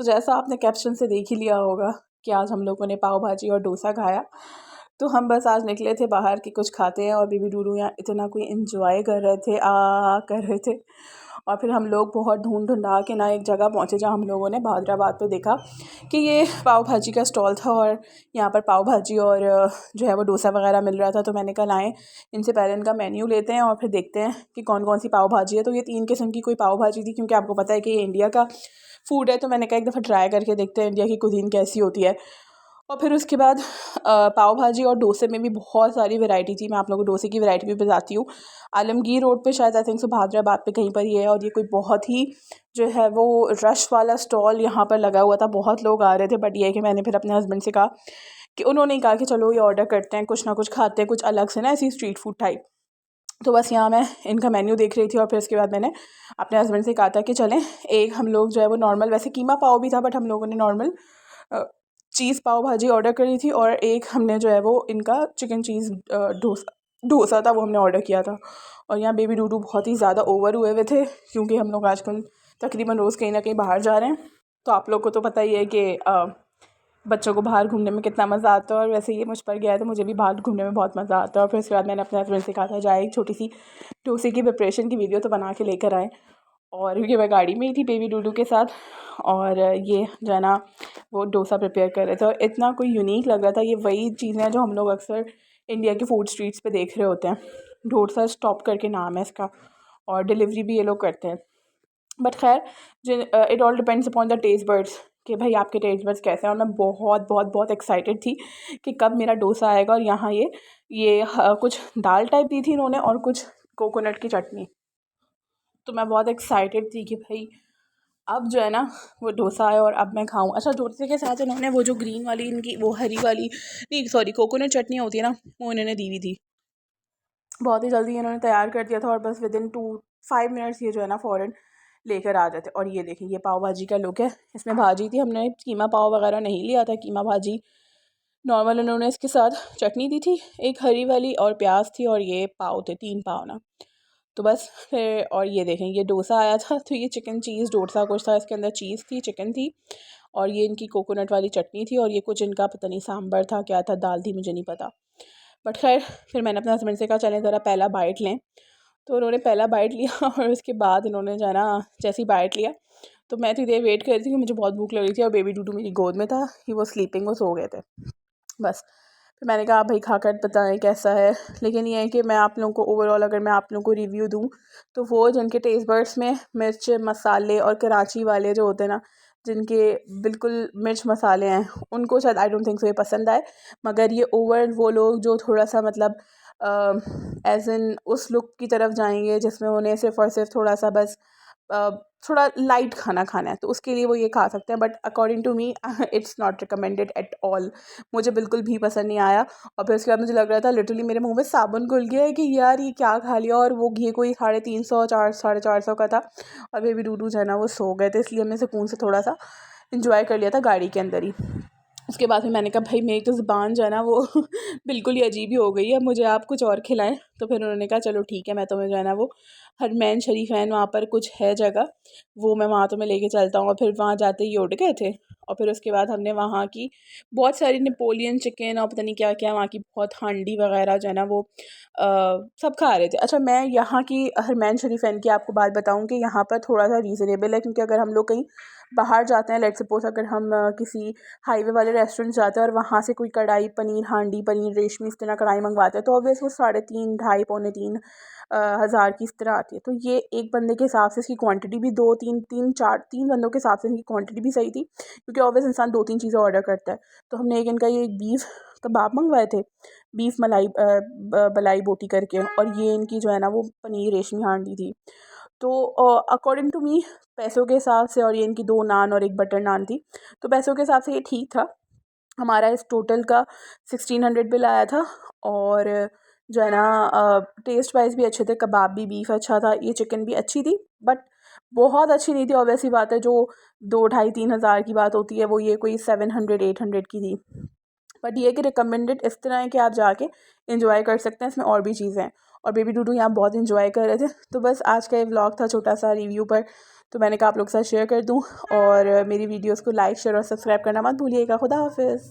तो जैसा आपने कैप्शन से देख ही लिया होगा कि आज हम लोगों ने पाव भाजी और डोसा खाया। तो हम बस आज निकले थे बाहर कि कुछ खाते हैं, और बेबी डूडू यहाँ इतना कोई एंजॉय कर रहे थे, कर रहे थे। और फिर हम लोग बहुत ढूंढा के ना एक जगह पहुँचे जहाँ हम लोगों ने हैदराबाद पे देखा कि ये पाव भाजी का स्टॉल था, और यहाँ पर पाव भाजी और जो है वो डोसा वगैरह मिल रहा था। तो मैंने कहा लाएँ, इनसे पहले इनका मेन्यू लेते हैं और फिर देखते हैं कि कौन कौन सी पाव भाजी है। तो ये 3 किस्म की कोई पाव भाजी थी, क्योंकि आपको पता है कि ये इंडिया का फूड है। तो मैंने कहा एक दफ़ा ट्राई करके देखते हैं इंडिया की कुजीन कैसी होती है। और फिर उसके बाद पाव भाजी और डोसे में भी बहुत सारी वैरायटी थी। मैं आप लोगों को डोसे की वैरायटी भी बताती हूँ। आलमगीर रोड पे शायद आई थिंक सो हैदराबाद पे कहीं पर ही है, और ये कोई बहुत ही जो है वो रश वाला स्टॉल यहाँ पर लगा हुआ था। बहुत लोग आ रहे थे, बट ये है कि मैंने फिर अपने हस्बैंड से कहा कि उन्होंने कहा कि चलो ये ऑर्डर करते हैं, कुछ ना कुछ खाते हैं, कुछ अलग से ना ऐसी स्ट्रीट फूड टाइप। तो बस यहाँ मैं इनका मेन्यू देख रही थी, और फिर उसके बाद मैंने अपने हस्बैंड से कहा था कि चलें एक हम लोग जो है वो नॉर्मल, वैसे कीमा पाव भी था बट हम लोगों ने नॉर्मल चीज़ पाव भाजी ऑर्डर करी थी, और एक हमने जो है वो इनका चिकन चीज़ डोसा था, वो हमने ऑर्डर किया था। और यहाँ बेबी डूडू बहुत ही ज़्यादा ओवर हुए हुए थे, क्योंकि हम लोग आजकल तकरीबन रोज़ कहीं ना कहीं बाहर जा रहे हैं। तो आप लोग को तो पता ही है कि बच्चों को बाहर घूमने में कितना मज़ा आता है, और वैसे ये मुझ पर गया है तो मुझे भी बाहर घूमने में बहुत मज़ा आता है। और फिर उसके बाद मैंने अपने हस्बैंड से कहा था जाए एक छोटी सी डोसे की प्रिपरेशन की वीडियो तो बना के लेकर आए। और क्योंकि मैं गाड़ी में ही थी बेबी डूडू के साथ, और ये जो है ना वो डोसा प्रिपेयर कर रहे थे, और इतना कोई यूनिक लग रहा था। ये वही चीज़ें हैं जो हम लोग अक्सर इंडिया के फूड स्ट्रीट्स पे देख रहे होते हैं। डोसा स्टॉप करके नाम है इसका, और डिलीवरी भी ये लोग करते हैं। बट खैर, it all depends upon the taste buds कि भाई आपके टेस्ट बर्ड्स कैसे हैं। और मैं बहुत बहुत बहुत एक्साइटेड थी कि कब मेरा डोसा आएगा। और यहाँ ये कुछ दाल टाइप दी थी इन्होंने, और कुछ कोकोनट की चटनी। तो मैं बहुत एक्साइटेड थी कि भाई अब जो है ना वो डोसा है और अब मैं खाऊं। अच्छा, डोसे के साथ इन्होंने वो जो ग्रीन वाली इनकी वो हरी वाली नहीं सॉरी कोकोनट चटनी होती है ना, वो इन्होंने दी हुई थी। बहुत ही जल्दी इन्होंने तैयार कर दिया था, और बस विदिन 5 मिनट्स ये जो है ना फ़ौरन लेकर आ जाते। और ये देखें, ये पाव भाजी का लुक है। इसमें भाजी थी, हमने कीमा पाव वगैरह नहीं लिया था, कीमा भाजी नॉर्मल। उन्होंने इसके साथ चटनी दी थी एक हरी वाली, और प्याज थी, और ये पाव थे 3 पाव ना। तो बस फिर, और ये देखें ये डोसा आया था, तो ये चिकन चीज़ डोसा कुछ था, इसके अंदर चीज़ थी, चिकन थी, और ये इनकी कोकोनट वाली चटनी थी, और ये कुछ इनका पता नहीं सांभर था क्या था, दाल थी, मुझे नहीं पता। बट खैर, फिर मैंने अपने हस्बैंड से कहा चलें ज़रा पहला बाइट लें। तो उन्होंने पहला बाइट लिया और उसके बाद इन्होंने जो है ना जैसे ही बाइट लिया, तो मैं तो देर वेट कर रही थी कि मुझे बहुत भूख लग रही थी, और बेबी डूडू मेरी गोद में था, ही वो स्लीपिंग, वो सो गए थे बस। फिर मैंने कहा आप भाई खाकर बताएं कैसा है। लेकिन ये है कि मैं आप लोगों को ओवरऑल अगर मैं आप लोगों को रिव्यू दूं, तो वो जिनके टेस्ट बर्ड्स में मिर्च मसाले और कराची वाले जो होते हैं ना, जिनके बिल्कुल मिर्च मसाले हैं, उनको शायद आई डोंट थिंक सो ये पसंद आए। मगर ये ओवर वो लोग जो थोड़ा सा मतलब एज इन उस लुक की तरफ जाएंगे जिसमें उन्हें सिर्फ और सिर्फ थोड़ा सा बस थोड़ा लाइट खाना खाना है, तो उसके लिए वो ये खा सकते हैं। But according to me it's not recommended at all. मुझे बिल्कुल भी पसंद नहीं आया। और फिर उसके बाद मुझे लग रहा था लिटरली मेरे मुंह में साबुन घुल गया है कि यार ये क्या खा लिया। और वो घी कोई 350 450 का था, और बेबी डूडू जो है ना वो सो गए थे, इसलिए हमने सुकून से थोड़ा सा इंजॉय कर लिया था गाड़ी के अंदर ही। उसके बाद फिर मैंने कहा भाई मेरी तो ज़ुबान जो है ना वो बिल्कुल ही अजीब ही हो गई है, मुझे आप कुछ और खिलाएं। तो फिर उन्होंने कहा चलो ठीक है, मैं तुम्हें जो है ना वो हरमैन शरीफ है वहाँ पर कुछ है जगह, वो मैं वहाँ तुम्हें लेके चलता हूँ। और फिर वहाँ जाते ही उठ गए थे। और फिर उसके बाद हमने वहाँ की बहुत सारी नेपोलियन चिकन और पता नहीं क्या क्या, वहाँ की बहुत हांडी वगैरह जो है ना वो सब खा रहे थे। अच्छा, मैं यहाँ की हरमैन शरीफैन की आपको बात बताऊँ कि यहाँ पर थोड़ा सा रीज़नेबल है, क्योंकि अगर हम लोग कहीं बाहर जाते हैं, लेट्स सपोज अगर हम किसी हाईवे वाले रेस्टोरेंट जाते हैं और वहाँ से कोई कढ़ाई पनीर, हांडी पनीर, रेशमी इस तरह कढ़ाई मंगवाते हैं, तो ऑब्वियस वो 3.5 ढाई पौने 3 हज़ार की इस तरह आती है। तो ये एक बंदे के हिसाब से इसकी क्वांटिटी भी 2 3 3 4 3 बंदों के हिसाब से इनकी क्वांटिटी भी सही थी, क्योंकि ऑब्वियस इंसान 2-3 चीज़ें ऑर्डर करता है। तो हमने एक इनका ये बीफ कबाब मंगवाए थे, बीफ मलाई बलाई बोटी करके, और ये इनकी जो है ना वो पनीर रेशमी हांडी थी। तो अकॉर्डिंग टू मी पैसों के हिसाब से, और ये इनकी 2 नान और एक बटर नान थी, तो पैसों के हिसाब से ये ठीक था। हमारा इस टोटल का 1600 बिल आया था। और जो है ना टेस्ट वाइज भी अच्छे थे, कबाब भी, बीफ अच्छा था, ये चिकन भी अच्छी थी, बट बहुत अच्छी नहीं थी। ऑब्वियसली बात है, जो 2 ढाई 3 हज़ार की बात होती है वो ये कोई 700 800 की थी। बट ये कि रिकमेंडेड इस तरह है कि आप जाके इंजॉय कर सकते हैं, इसमें और भी चीज़ें हैं। और बेबी डूडू यहाँ बहुत इंजॉय कर रहे थे। तो बस आज का ये व्लॉग था छोटा सा रिव्यू पर। तो मैंने कहा आप लोग के साथ शेयर कर दूँ। और मेरी वीडियोज़ को लाइक शेयर और सब्सक्राइब करना मत भूलिएगा। खुदा हाफिज़।